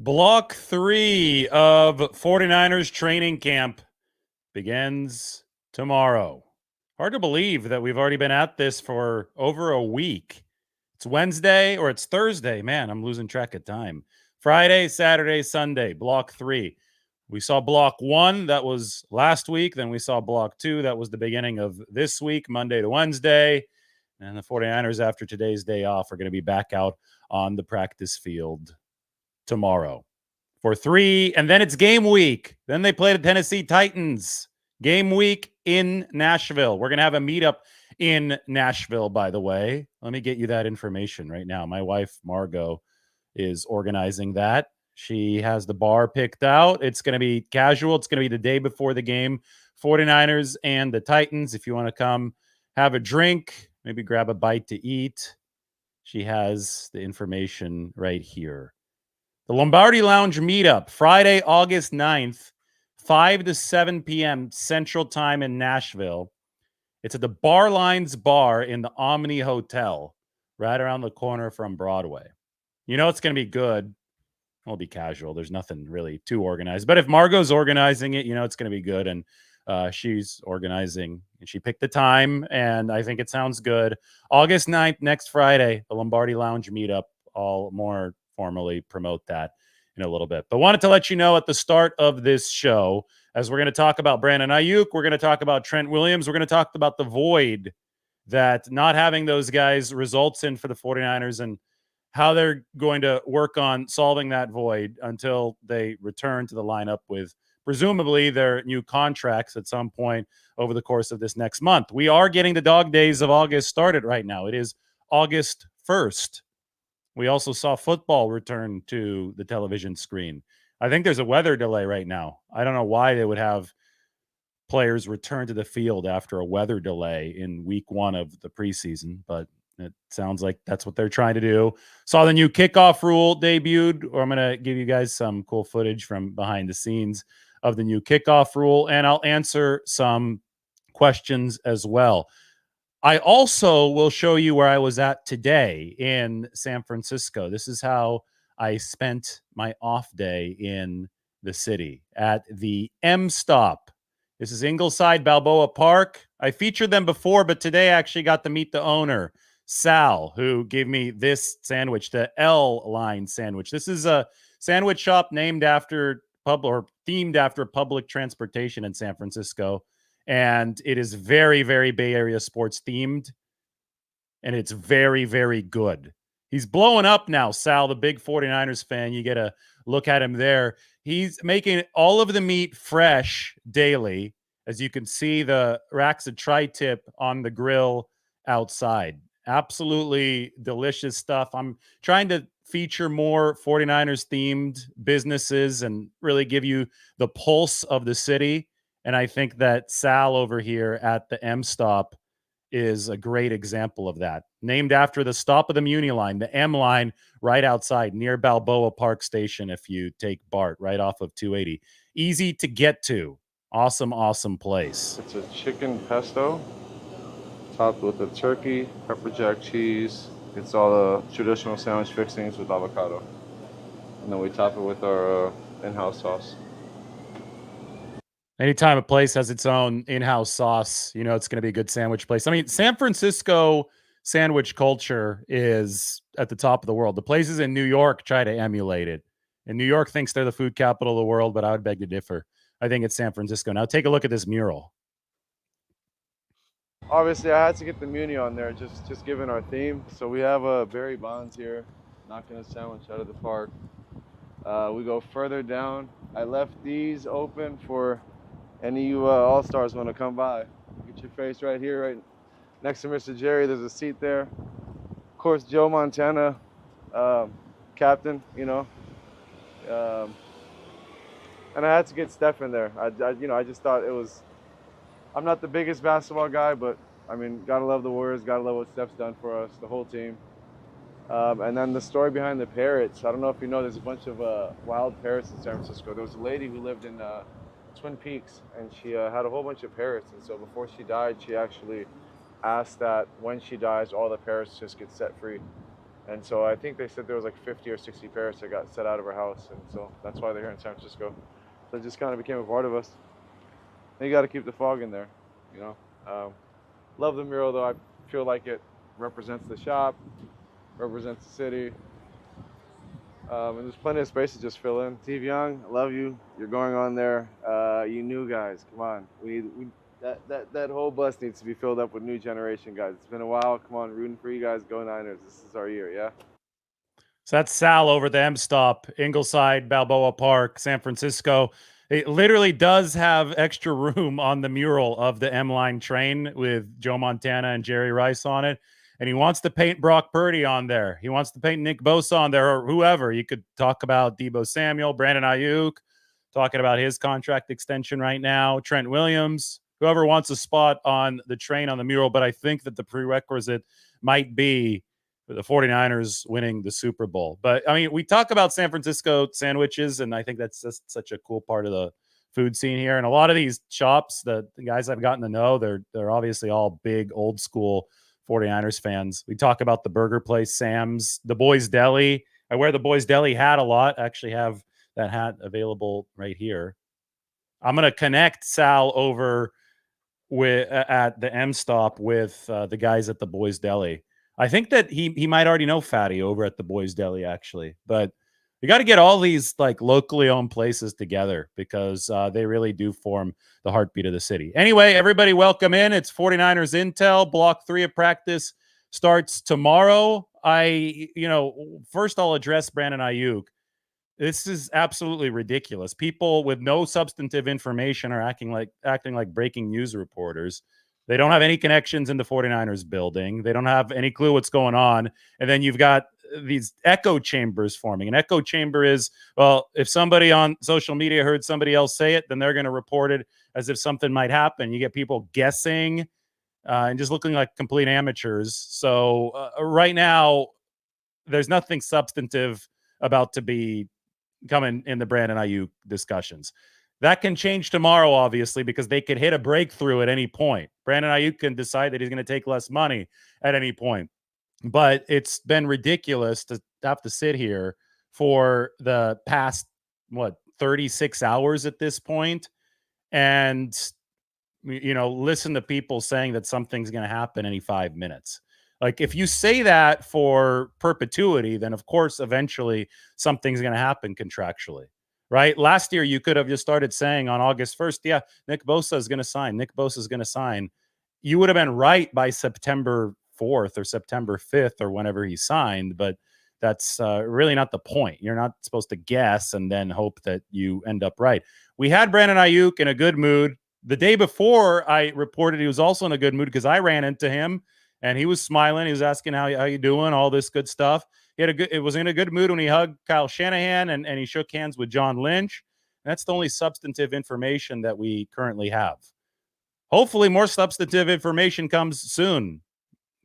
Block 3 of 49ers training camp begins tomorrow. Hard to believe that we've already been at this for over a week. It's Wednesday or it's Thursday. Man, I'm losing track of time. Friday, Saturday, Sunday, block 3. We saw block 1, that was last week. Then we saw block 2, that was the beginning of this week, Monday to Wednesday. And the 49ers, after today's day off, are going to be back out on the practice field tomorrow for 3, and then it's game week. Then they play the Tennessee Titans. Game week in Nashville. We're going to have a meetup in Nashville, by the way. Let me get you that information right now. My wife, Margot, is organizing that. She has the bar picked out. It's going to be casual. It's going to be the day before the game. 49ers and the Titans. If you want to come have a drink, maybe grab a bite to eat, she has the information right here. The Lombardi Lounge meetup, Friday, August 9th, 5 to 7 p.m. Central Time in Nashville. It's at the Bar Lines Bar in the Omni Hotel, right around the corner from Broadway. You know it's going to be good. It'll be casual. There's nothing really too organized. But if Margot's organizing it, you know it's going to be good. And she's organizing. And she picked the time, and I think it sounds good. August 9th, next Friday, the Lombardi Lounge meetup. I'll more formally promote that in a little bit. But wanted to let you know at the start of this show, as we're going to talk about Brandon Aiyuk, we're going to talk about Trent Williams, we're going to talk about the void that not having those guys results in for the 49ers and how they're going to work on solving that void until they return to the lineup with presumably their new contracts at some point over the course of this next month. We are getting the dog days of August started right now. It is August 1st. We also saw football return to the television screen. I think there's a weather delay right now. I don't know why they would have players return to the field after a weather delay in week 1 of the preseason, but it sounds like that's what they're trying to do. Saw the new kickoff rule debuted, or I'm going to give you guys some cool footage from behind the scenes of the new kickoff rule, and I'll answer some questions as well. I also will show you where I was at today in San Francisco. This is how I spent my off day in the city at the M Stop. This is Ingleside Balboa Park. I featured them before, but today I actually got to meet the owner, Sal, who gave me this sandwich, the L line sandwich. This is a sandwich shop named after themed after public transportation in San Francisco. And it is very, very Bay Area sports themed. And it's very, very good. He's blowing up now, Sal, the big 49ers fan. You get a look at him there. He's making all of the meat fresh daily. As you can see, the racks of tri-tip on the grill outside. Absolutely delicious stuff. I'm trying to feature more 49ers themed businesses and really give you the pulse of the city. And I think that Sal over here at the M Stop is a great example of that. Named after the stop of the Muni line, the M line right outside near Balboa Park Station if you take BART right off of 280. Easy to get to. Awesome, awesome place. It's a chicken pesto topped with a turkey, pepper jack cheese. It's all the traditional sandwich fixings with avocado. And then we top it with our in-house sauce. Anytime a place has its own in-house sauce, you know it's going to be a good sandwich place. I mean, San Francisco sandwich culture is at the top of the world. The places in New York try to emulate it. And New York thinks they're the food capital of the world, but I would beg to differ. I think it's San Francisco. Now take a look at this mural. Obviously, I had to get the Muni on there, just given our theme. So we have Barry Bonds here, knocking a sandwich out of the park. We go further down. I left these open for any of you All-Stars want to come by. Get your face right here, right next to Mr. Jerry. There's a seat there. Of course, Joe Montana, captain, you know. And I had to get Steph in there. I just thought it was. I'm not the biggest basketball guy, but I mean, gotta love the Warriors. Gotta love what Steph's done for us, the whole team. And then the story behind the parrots. I don't know if you know, there's a bunch of wild parrots in San Francisco. There was a lady who lived in Twin Peaks, and she had a whole bunch of parrots. And so before she died, she actually asked that when she dies, all the parrots just get set free. And so I think they said there was like 50 or 60 parrots that got set out of our house, and so that's why they're here in San Francisco. So it just kind of became a part of us. And you got to keep the fog in there, you know. Love the mural though. I feel like it represents the shop, represents the city, and there's plenty of space to just fill in. Steve Young, I love you. You're going on there. You new guys, come on. That whole bus needs to be filled up with new generation guys. It's been a while. Come on, rooting for you guys. Go Niners. This is our year, yeah? So that's Sal over the M Stop, Ingleside, Balboa Park, San Francisco. It literally does have extra room on the mural of the M Line train with Joe Montana and Jerry Rice on it. And he wants to paint Brock Purdy on there. He wants to paint Nick Bosa on there or whoever. You could talk about Deebo Samuel, Brandon Aiyuk, talking about his contract extension right now, Trent Williams, whoever wants a spot on the train on the mural. But I think that the prerequisite might be for the 49ers winning the Super Bowl. But I mean, we talk about San Francisco sandwiches, and I think that's just such a cool part of the food scene here. And a lot of these shops, the guys I've gotten to know, they're obviously all big old school 49ers fans. We talk about the burger place, Sam's, the Boys Deli. I wear the Boys Deli hat a lot. I actually have that hat available right here. I'm going to connect Sal over with at the M Stop with the guys at the Boys Deli. I think that he might already know Fatty over at the Boys Deli, actually. But you got to get all these like locally owned places together because they really do form the heartbeat of the city. Anyway, everybody welcome in. It's 49ers Intel. Block 3 of practice starts tomorrow. First I'll address Brandon Aiyuk. This is absolutely ridiculous. People with no substantive information are acting like breaking news reporters. They don't have any connections in the 49ers building. They don't have any clue what's going on. And then you've got these echo chambers forming. An echo chamber is, well, if somebody on social media heard somebody else say it, then they're going to report it as if something might happen. You get people guessing and just looking like complete amateurs. So right now, there's nothing substantive about to be coming in the Brandon Aiyuk discussions. That can change tomorrow, obviously, because they could hit a breakthrough at any point. Brandon Aiyuk can decide that he's going to take less money at any point. But it's been ridiculous to have to sit here for the past, 36 hours at this point and, listen to people saying that something's going to happen any 5 minutes. Like, if you say that for perpetuity, then of course, eventually something's going to happen contractually, right? Last year, you could have just started saying on August 1st, yeah, Nick Bosa is going to sign. Nick Bosa is going to sign. You would have been right by September 4th or September 5th or whenever he signed, but that's really not the point. You're not supposed to guess and then hope that you end up right. We had Brandon Aiyuk in a good mood. The day before, I reported he was also in a good mood because I ran into him and he was smiling. He was asking how you doing, all this good stuff. It was in a good mood when he hugged Kyle Shanahan and he shook hands with John Lynch. That's the only substantive information that we currently have. Hopefully more substantive information comes soon.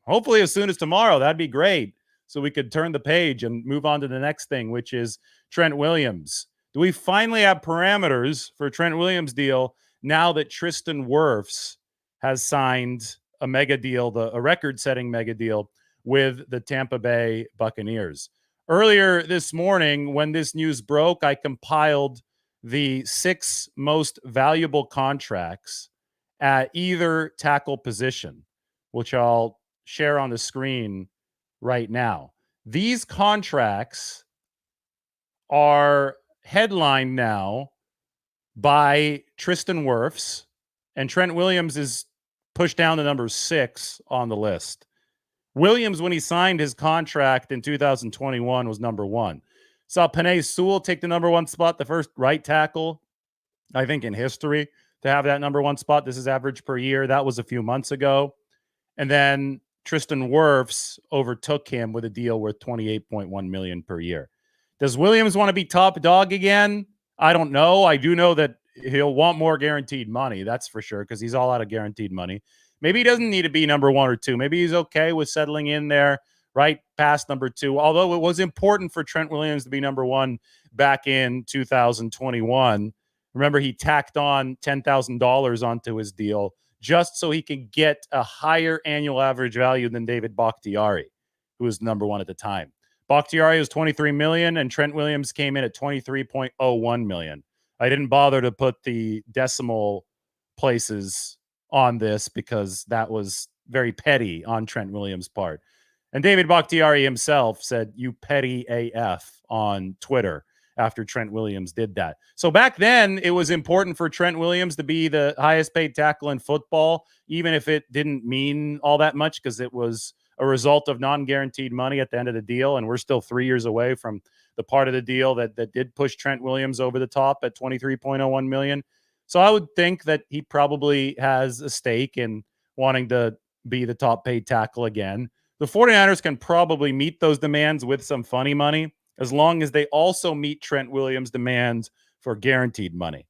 Hopefully as soon as tomorrow. That'd be great. So we could turn the page and move on to the next thing, which is Trent Williams. Do we finally have parameters for Trent Williams' deal now that Tristan Wirfs has signed a mega deal, a record-setting mega deal with the Tampa Bay Buccaneers? Earlier this morning, when this news broke, I compiled the 6 most valuable contracts at either tackle position, which I'll share on the screen right now. These contracts are headlined now by Tristan Wirfs, and Trent Williams is pushed down to number 6 on the list. Williams, when he signed his contract in 2021, was number 1. Saw Penei Sewell take the number 1 spot, the first right tackle, I think, in history to have that number 1 spot. This is average per year. That was a few months ago. And then Tristan Wirfs overtook him with a deal worth $28.1 million per year. Does Williams want to be top dog again? I don't know. I do know that he'll want more guaranteed money. That's for sure, because he's all out of guaranteed money. Maybe he doesn't need to be number 1 or 2. Maybe he's okay with settling in there right past number 2. Although it was important for Trent Williams to be number 1 back in 2021. Remember, he tacked on $10,000 onto his deal just so he could get a higher annual average value than David Bakhtiari. who was number one at the time. Bakhtiari was 23 million, and Trent Williams came in at 23.01 million. I didn't bother to put the decimal places on this because that was very petty on Trent Williams' part. And David Bakhtiari himself said, "You petty AF" on Twitter after Trent Williams did that. So back then, it was important for Trent Williams to be the highest paid tackle in football, even if it didn't mean all that much because it was a result of non-guaranteed money at the end of the deal. And we're still 3 years away from the part of the deal that did push Trent Williams over the top at 23.01 million. So I would think that he probably has a stake in wanting to be the top paid tackle again. The 49ers can probably meet those demands with some funny money as long as they also meet Trent Williams' demands for guaranteed money.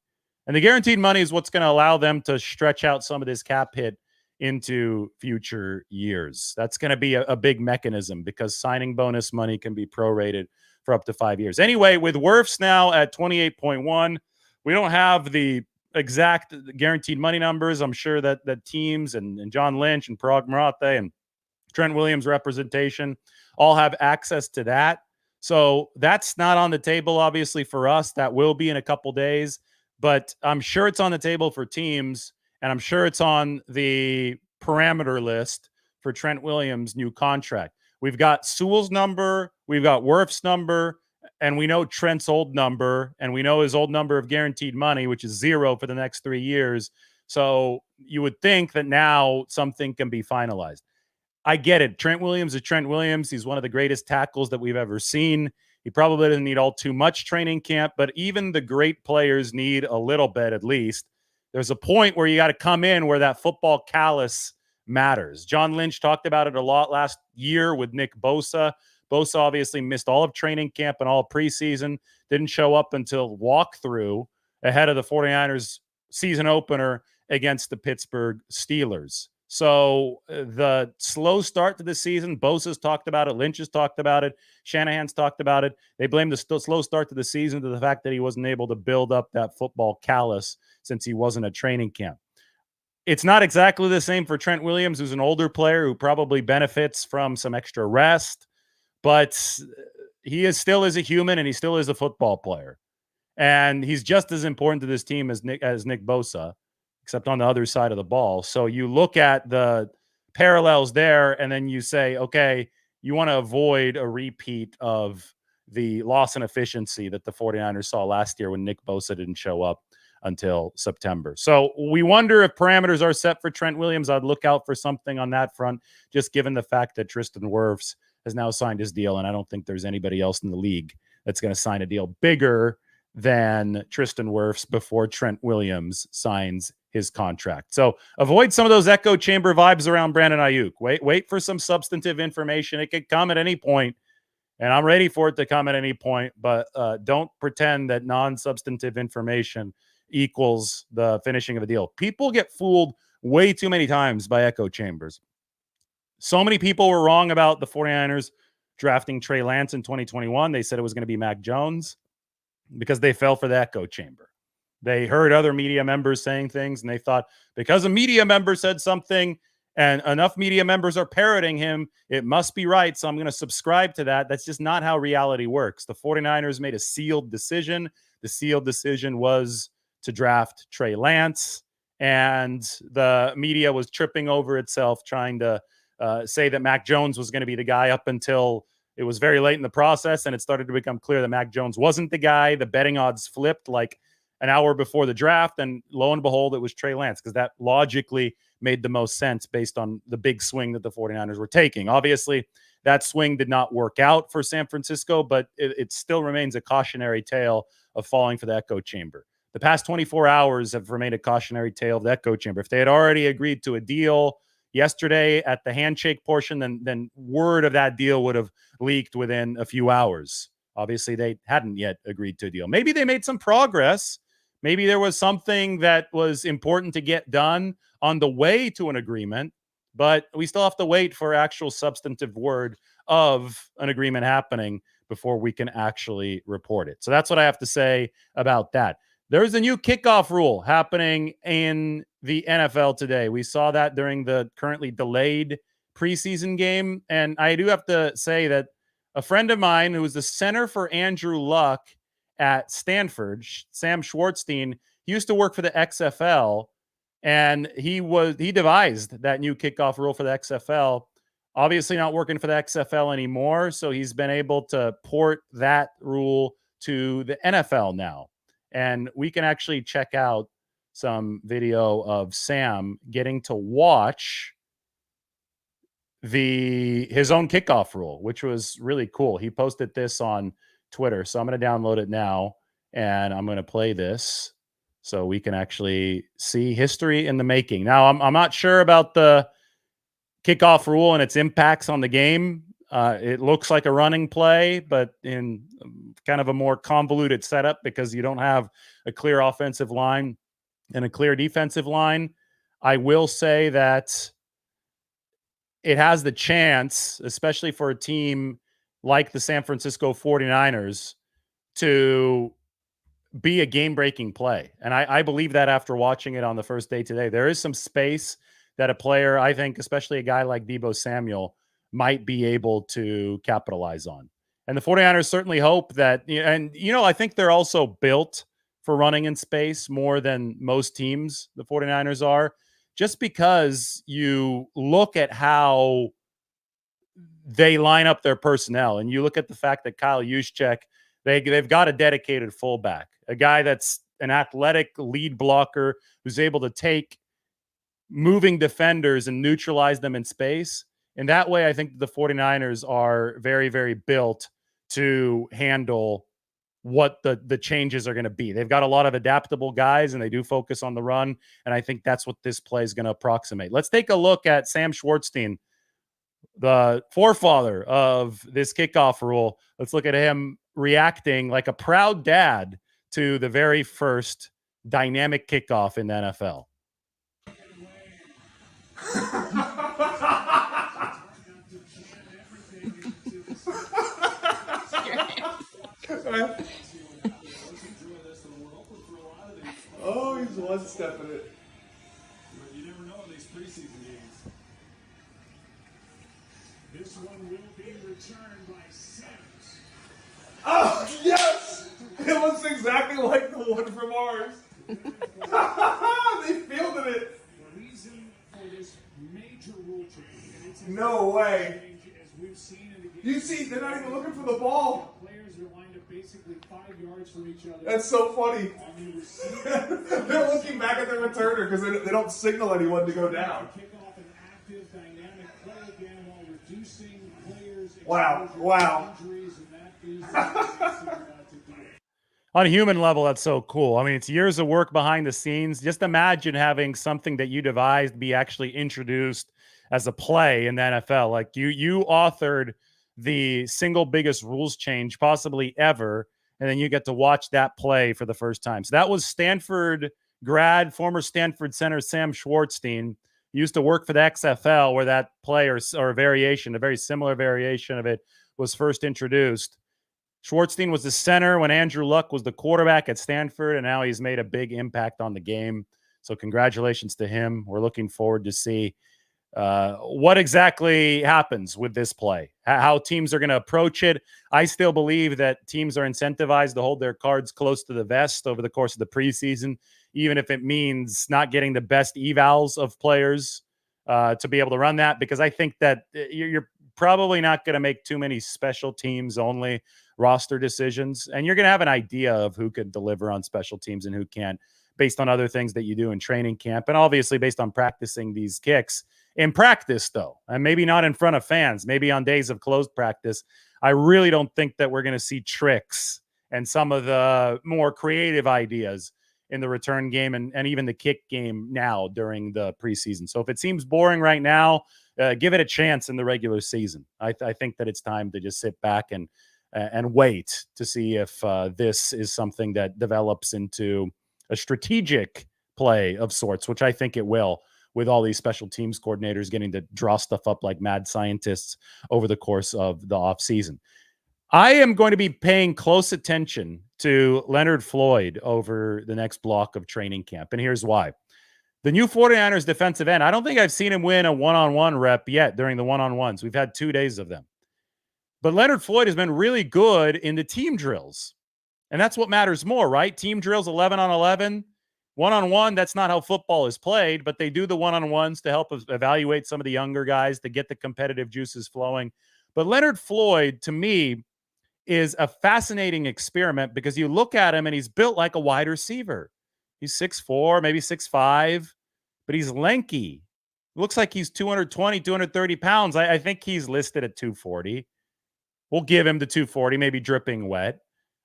And the guaranteed money is what's going to allow them to stretch out some of this cap hit into future years. That's going to be a big mechanism because signing bonus money can be prorated for up to 5 years. Anyway, with Wirfs now at 28.1, we don't have the exact guaranteed money numbers. I'm sure that teams and John Lynch and Parag Marathe and Trent Williams representation all have access to that. So that's not on the table, obviously, for us. That will be in a couple days, but I'm sure it's on the table for teams, and I'm sure it's on the parameter list for Trent Williams' new contract. We've got Sewell's number, we've got Wirfs' number, and we know Trent's old number, and we know his old number of guaranteed money, which is 0 for the next 3 years. So you would think that now something can be finalized. I get it. Trent Williams is Trent Williams. He's one of the greatest tackles that we've ever seen. He probably doesn't need all too much training camp, but even the great players need a little bit at least. There's a point where you got to come in where that football callus matters. John Lynch talked about it a lot last year with Nick Bosa. Bosa obviously missed all of training camp and all of preseason, didn't show up until walkthrough ahead of the 49ers season opener against the Pittsburgh Steelers. So the slow start to the season, Bosa's talked about it, Lynch has talked about it, Shanahan's talked about it. They blame the slow start to the season to the fact that he wasn't able to build up that football callus since he wasn't at training camp. It's not exactly the same for Trent Williams, who's an older player who probably benefits from some extra rest, but he still is a human and he still is a football player. And he's just as important to this team as Nick Bosa, except on the other side of the ball. So you look at the parallels there, and then you say, okay, you want to avoid a repeat of the loss in efficiency that the 49ers saw last year when Nick Bosa didn't show up until September. So we wonder if parameters are set for Trent Williams. I'd look out for something on that front, just given the fact that Tristan Wirfs has now signed his deal, and I don't think there's anybody else in the league that's going to sign a deal bigger than Tristan Wirfs before Trent Williams signs his contract. So avoid some of those echo chamber vibes around Brandon Aiyuk. Wait for some substantive information. It could come at any point, and I'm ready for it to come at any point, but don't pretend that non-substantive information equals the finishing of a deal. People get fooled way too many times by echo chambers. So many people were wrong about the 49ers drafting Trey Lance in 2021. They said it was going to be Mac Jones because they fell for the echo chamber. They heard other media members saying things, and they thought because a media member said something and enough media members are parroting him, it must be right, so I'm going to subscribe to that. That's just not how reality works. The 49ers made a sealed decision. The sealed decision was to draft Trey Lance, and the media was tripping over itself trying to say that Mac Jones was going to be the guy up until it was very late in the process, and it started to become clear that Mac Jones wasn't the guy. The betting odds flipped like an hour before the draft, and lo and behold, it was Trey Lance, because that logically made the most sense based on the big swing that the 49ers were taking. Obviously, that swing did not work out for San Francisco, but it still remains a cautionary tale of falling for the echo chamber. The past 24 hours have remained a cautionary tale of the echo chamber. If they had already agreed to a deal yesterday at the handshake portion, then word of that deal would have leaked within a few hours. Obviously, they hadn't yet agreed to a deal. Maybe they made some progress. Maybe there was something that was important to get done on the way to an agreement, but we still have to wait for actual substantive word of an agreement happening before we can actually report it. So that's what I have to say about that. There's a new kickoff rule happening in the NFL today. We saw that during the currently delayed preseason game. And I do have to say that a friend of mine who was the center for Andrew Luck at Stanford, Sam Schwartzstein, he used to work for the XFL, and he devised that new kickoff rule for the XFL. Obviously not working for the XFL anymore, so he's been able to port that rule to the NFL now. And we can actually check out some video of Sam getting to watch his own kickoff rule, which was really cool. He posted this on Twitter, so I'm going to download it now, and I'm going to play this so we can actually see history in the making. Now, I'm not sure about the kickoff rule and its impacts on the game. It looks like a running play, but in kind of a more convoluted setup because you don't have a clear offensive line and a clear defensive line. I will say that it has the chance, especially for a team like the San Francisco 49ers, to be a game-breaking play. And I believe that after watching it on the first day today. There is some space that a player, I think, especially a guy like Deebo Samuel, might be able to capitalize on. And the 49ers certainly hope that, and I think they're also built for running in space more than most teams, the 49ers are, just because you look at how they line up their personnel and you look at the fact that Kyle Juszczyk, they've got a dedicated fullback, a guy that's an athletic lead blocker who's able to take moving defenders and neutralize them in space. And that way, I think the 49ers are very, very built to handle what the changes are going to be. They've got a lot of adaptable guys, and they do focus on the run. And I think that's what this play is going to approximate. Let's take a look at Sam Schwartzstein, the forefather of this kickoff rule. Let's look at him reacting like a proud dad to the very first dynamic kickoff in the NFL. Oh, he's one step in it. You never know in these preseason games. This one will be returned by Sims. Oh, yes! It looks exactly like the one from ours. They fielded it. The reason for this major rule change. No way. As we've seen in the game. You see, they're not even looking for the ball. Players are lined up basically 5 yards from each other. That's so funny. They're looking back at their returner because they don't signal anyone to go down. Kick off an active, dynamic play again while reducing players' Wow. injuries, and that is the answer to do. On a human level, that's so cool. I mean, it's years of work behind the scenes. Just imagine having something that you devised be actually introduced as a play in the NFL. Like you authored the single biggest rules change possibly ever, and then you get to watch that play for the first time. So that was Stanford grad, former Stanford center Sam Schwartzstein. He used to work for the XFL, where that play or a variation, a very similar variation of it, was first introduced. Schwartzstein was the center when Andrew Luck was the quarterback at Stanford, and now he's made a big impact on the game. So congratulations to him. We're looking forward to see what exactly happens with this play, how teams are going to approach it. I still believe that teams are incentivized to hold their cards close to the vest over the course of the preseason, even if it means not getting the best evals of players to be able to run that, because I think that you're probably not going to make too many special teams only roster decisions, and you're going to have an idea of who could deliver on special teams and who can't based on other things that you do in training camp, and obviously based on practicing these kicks in practice, though, and maybe not in front of fans, maybe on days of closed practice. I really don't think that we're going to see tricks and some of the more creative ideas in the return game and even the kick game now during the preseason. So if it seems boring right now, give it a chance in the regular season. I think that it's time to just sit back and wait to see if this is something that develops into a strategic play of sorts, which I think it will, with all these special teams coordinators getting to draw stuff up like mad scientists over the course of the offseason. I am going to be paying close attention to Leonard Floyd over the next block of training camp, and here's why. The new 49ers defensive end, I don't think I've seen him win a one-on-one rep yet during the one-on-ones. We've had 2 days of them. But Leonard Floyd has been really good in the team drills. And that's what matters more, right? Team drills 11 on 11. One-on-one, that's not how football is played, but they do the one-on-ones to help evaluate some of the younger guys to get the competitive juices flowing. But Leonard Floyd, to me, is a fascinating experiment because you look at him and he's built like a wide receiver. He's 6'4", maybe 6'5", but he's lanky. Looks like he's 220, 230 pounds. I think he's listed at 240. We'll give him the 240, maybe dripping wet.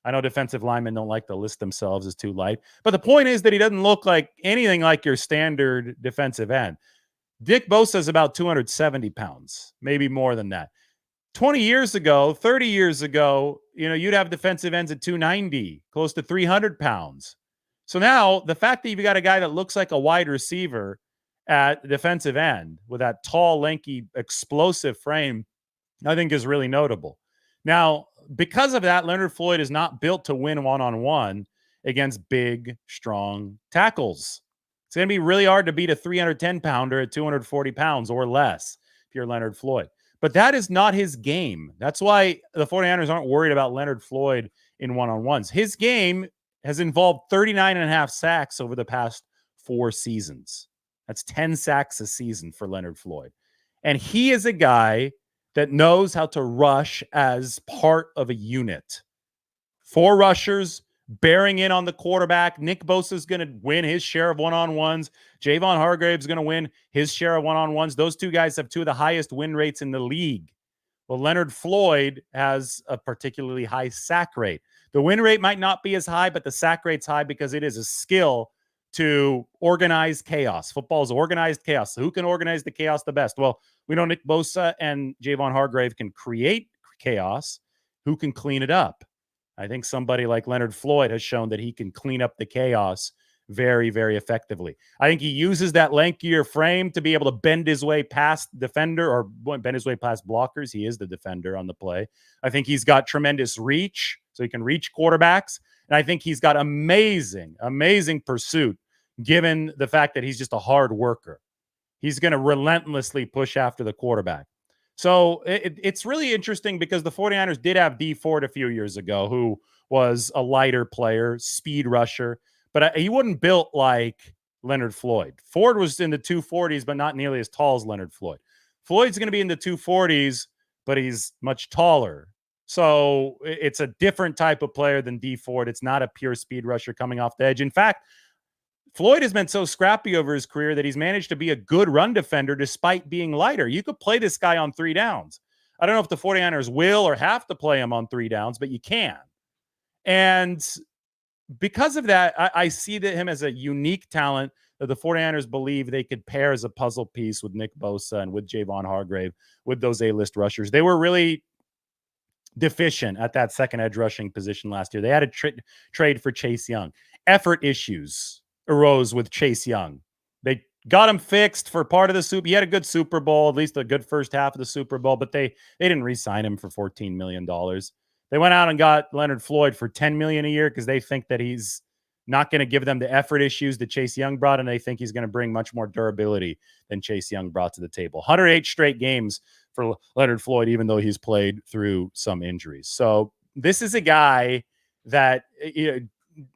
I know defensive linemen don't like to list themselves as too light. But the point is that he doesn't look like anything like your standard defensive end. Nick Bosa is about 270 pounds, maybe more than that. 20 years ago, 30 years ago, you'd have defensive ends at 290, close to 300 pounds. So now the fact that you've got a guy that looks like a wide receiver at defensive end with that tall, lanky, explosive frame, I think is really notable. Now, because of that, Leonard Floyd is not built to win one-on-one against big, strong tackles. It's going to be really hard to beat a 310-pounder at 240 pounds or less if you're Leonard Floyd. But that is not his game. That's why the 49ers aren't worried about Leonard Floyd in one-on-ones. His game has involved 39.5 sacks over the past 4 seasons. That's 10 sacks a season for Leonard Floyd. And he is a guy that knows how to rush as part of a unit. 4 rushers bearing in on the quarterback. Nick Bosa is going to win his share of one-on-ones. Javon Hargrave's going to win his share of one-on-ones. Those 2 guys have 2 of the highest win rates in the league. Well, Leonard Floyd has a particularly high sack rate. The win rate might not be as high, but the sack rate's high because it is a skill to organize chaos. Football is organized chaos. So who can organize the chaos the best? Well, we know Nick Bosa and Javon Hargrave can create chaos. Who can clean it up? I think somebody like Leonard Floyd has shown that he can clean up the chaos very, very effectively. I think he uses that lankier frame to be able to bend his way past defender or bend his way past blockers. He is the defender on the play. I think he's got tremendous reach, so he can reach quarterbacks. And I think he's got amazing, amazing pursuit, given the fact that he's just a hard worker. He's going to relentlessly push after the quarterback. So it's really interesting because the 49ers did have Dee Ford a few years ago, who was a lighter player, speed rusher, but he wasn't built like Leonard Floyd. Ford was in the 240s, but not nearly as tall as Leonard Floyd. Floyd's going to be in the 240s, but he's much taller. So it's a different type of player than Dee Ford. It's not a pure speed rusher coming off the edge. In fact, Floyd has been so scrappy over his career that he's managed to be a good run defender despite being lighter. You could play this guy on 3 downs. I don't know if the 49ers will or have to play him on 3 downs, but you can. And because of that, I see him as a unique talent that the 49ers believe they could pair as a puzzle piece with Nick Bosa and with Javon Hargrave, with those A-list rushers. They were really deficient at that second edge rushing position last year. They had a trade for Chase Young. Effort issues arose with Chase Young. They got him fixed for part of the Super. He had a good Super Bowl, at least a good first half of the Super Bowl, but they didn't re-sign him for $14 million. They went out and got Leonard Floyd for $10 million a year because they think that he's not going to give them the effort issues that Chase Young brought, and they think he's going to bring much more durability than Chase Young brought to the table. 108 straight games for Leonard Floyd, even though he's played through some injuries. So this is a guy that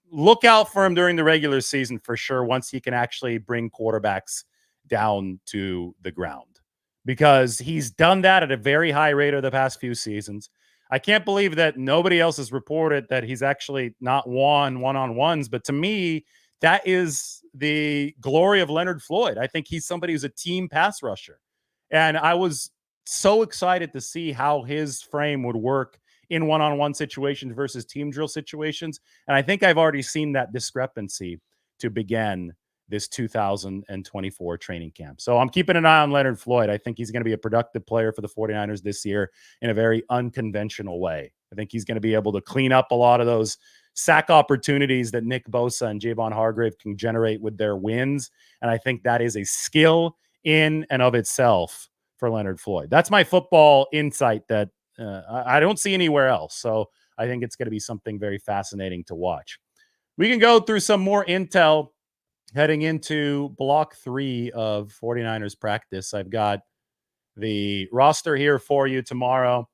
look out for him during the regular season for sure, once he can actually bring quarterbacks down to the ground, because he's done that at a very high rate over the past few seasons. I can't believe that nobody else has reported that he's actually not won one-on-ones, but to me, that is the glory of Leonard Floyd. I think he's somebody who's a team pass rusher. And I was so excited to see how his frame would work in one-on-one situations versus team drill situations. And I think I've already seen that discrepancy to begin this 2024 training camp. So I'm keeping an eye on Leonard Floyd. I think he's going to be a productive player for the 49ers this year in a very unconventional way. I think he's going to be able to clean up a lot of those sack opportunities that Nick Bosa and Javon Hargrave can generate with their wins. And I think that is a skill in and of itself for Leonard Floyd. That's my football insight that I don't see anywhere else. So I think it's going to be something very fascinating to watch. We can go through some more intel heading into block 3 of 49ers practice. I've got the roster here for you tomorrow.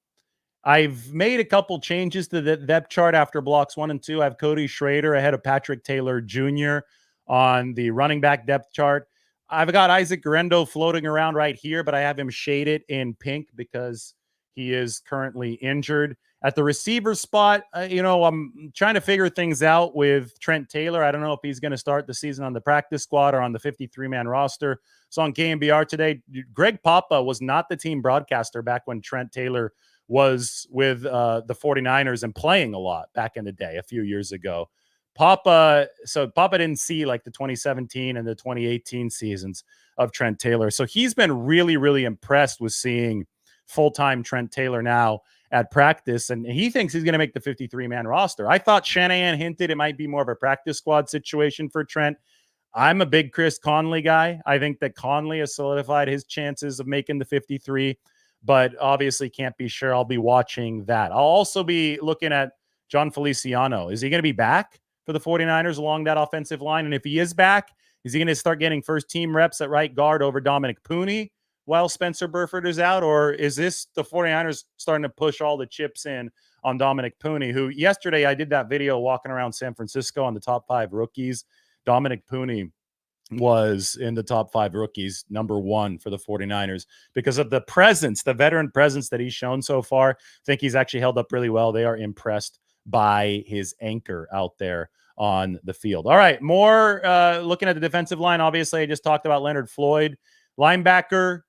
I've made a couple changes to the depth chart after blocks 1 and 2. I have Cody Schrader ahead of Patrick Taylor Jr. on the running back depth chart. I've got Isaac Guerendo floating around right here, but I have him shaded in pink because he is currently injured. At the receiver spot, I'm trying to figure things out with Trent Taylor. I don't know if he's going to start the season on the practice squad or on the 53-man roster. So on KNBR today, Greg Papa was not the team broadcaster back when Trent Taylor was with the 49ers and playing a lot back in the day, a few years ago. Papa didn't see like the 2017 and the 2018 seasons of Trent Taylor. So he's been really, really impressed with seeing full-time Trent Taylor now at practice, and he thinks he's going to make the 53-man roster. I thought Shanahan hinted it might be more of a practice squad situation for Trent. I'm a big Chris Conley guy. I think that Conley has solidified his chances of making the 53, but obviously can't be sure. I'll be watching that. I'll also be looking at John Feliciano. Is he going to be back for the 49ers along that offensive line? And if he is back, is he going to start getting first team reps at right guard over Dominic Pooney while Spencer Burford is out? Or is this the 49ers starting to push all the chips in on Dominic Pooney, who yesterday I did that video walking around San Francisco on the top 5 rookies. Dominic Pooney was in the top 5 rookies, number 1 for the 49ers because of the presence, the veteran presence that he's shown so far. I think he's actually held up really well. They are impressed by his anchor out there on the field. All right, more looking at the defensive line. Obviously, I just talked about Leonard Floyd. Linebacker,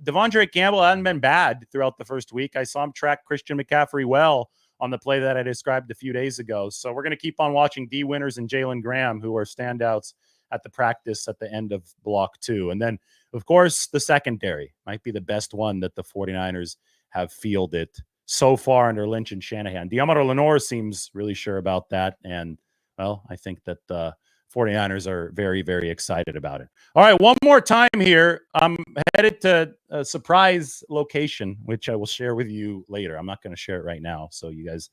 Devondre Campbell hadn't been bad throughout the first week. I saw him track Christian McCaffrey well on the play that I described a few days ago. So we're going to keep on watching D. Winters and Jalen Graham, who are standouts at the practice at the end of block 2. And then, of course, the secondary might be the best one that the 49ers have fielded so far under Lynch and Shanahan. Deommodore Lenoir seems really sure about that. And, well, I think that the 49ers are very, very excited about it. All right, one more time here. I'm headed to a surprise location, which I will share with you later. I'm not going to share it right now, so you guys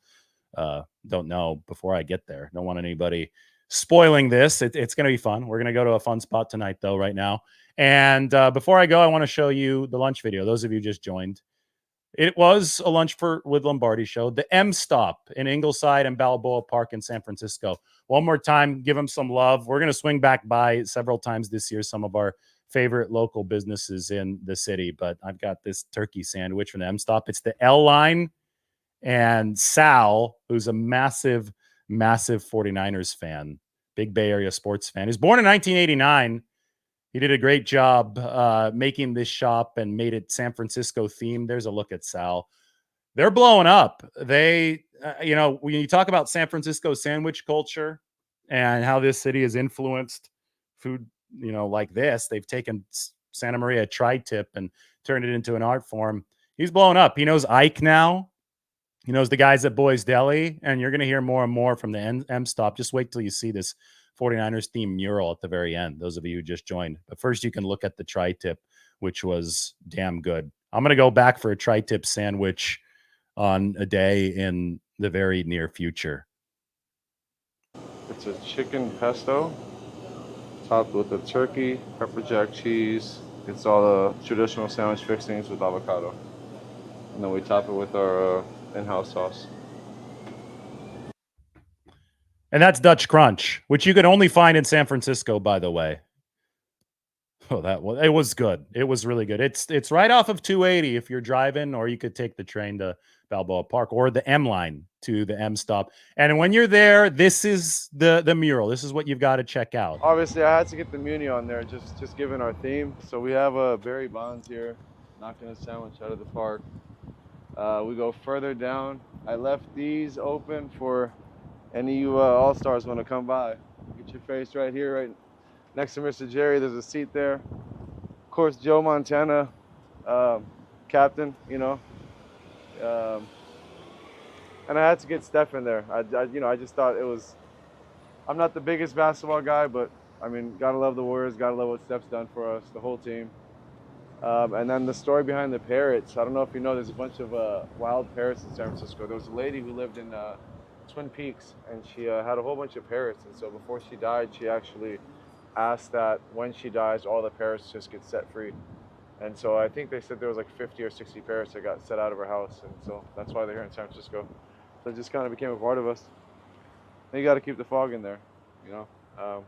don't know before I get there. Don't want anybody spoiling this. It's going to be fun. We're going to go to a fun spot tonight, though, right now. And before I go, I want to show you the lunch video. Those of you just joined. It was a Lunch with Lombardi show. The M Stop in Ingleside and Balboa Park in San Francisco. One more time, give them some love. We're going to swing back by several times this year, some of our favorite local businesses in the city. But I've got this turkey sandwich from the M Stop. It's the L Line. And Sal, who's a massive 49ers fan, big Bay Area sports fan. He was born in 1989. He did a great job making this shop and made it San Francisco themed. There's a look at Sal. They're blowing up. They, when you talk about San Francisco sandwich culture and how this city has influenced food, like this, they've taken Santa Maria tri-tip and turned it into an art form. He's blowing up. He knows Ike now. He knows the guys at Boys Deli, and you're going to hear more and more from the M Stop. Just wait till you see this 49ers themed mural at the very end, those of you who just joined. But first, you can look at the tri-tip, which was damn good. I'm going to go back for a tri-tip sandwich on a day in the very near future. It's a chicken pesto topped with a turkey, pepper jack cheese. It's all the traditional sandwich fixings with avocado. And then we top it with our in-house sauce. And that's Dutch Crunch, which you can only find in San Francisco, by the way. Oh, it was good. It was really good. It's right off of 280 if you're driving, or you could take the train to Balboa Park or the M Line to the M Stop. And when you're there, this is the mural. This is what you've got to check out. Obviously, I had to get the Muni on there, just given our theme. So we have Barry Bonds here, knocking a sandwich out of the park. We go further down. I left these open for any of you All-Stars want to come by. Get your face right here, right next to Mr. Jerry. There's a seat there. Of course, Joe Montana, captain, and I had to get Steph in there. I just thought it was, I'm not the biggest basketball guy, but I mean, gotta love the Warriors, gotta love what Steph's done for us, the whole team. And then the story behind the parrots. I don't know if you know, there's a bunch of wild parrots in San Francisco. There was a lady who lived in Twin Peaks, and she had a whole bunch of parrots. And so before she died, she actually asked that when she dies, all the parrots just get set free. And so I think they said there was like 50 or 60 parrots that got set out of her house, and so that's why they're here in San Francisco. So it just kind of became a part of us. And you got to keep the fog in there, you know.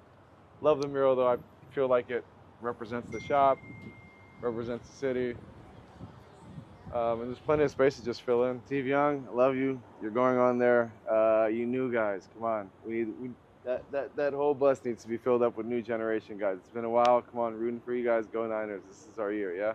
Love the mural though. I feel like it represents the shop, represents the city, and there's plenty of space to just fill in. Steve Young, I love you. You're going on there. You new guys, come on. That whole bus needs to be filled up with new generation guys. It's been a while. Come on, rooting for you guys. Go Niners. This is our year, yeah?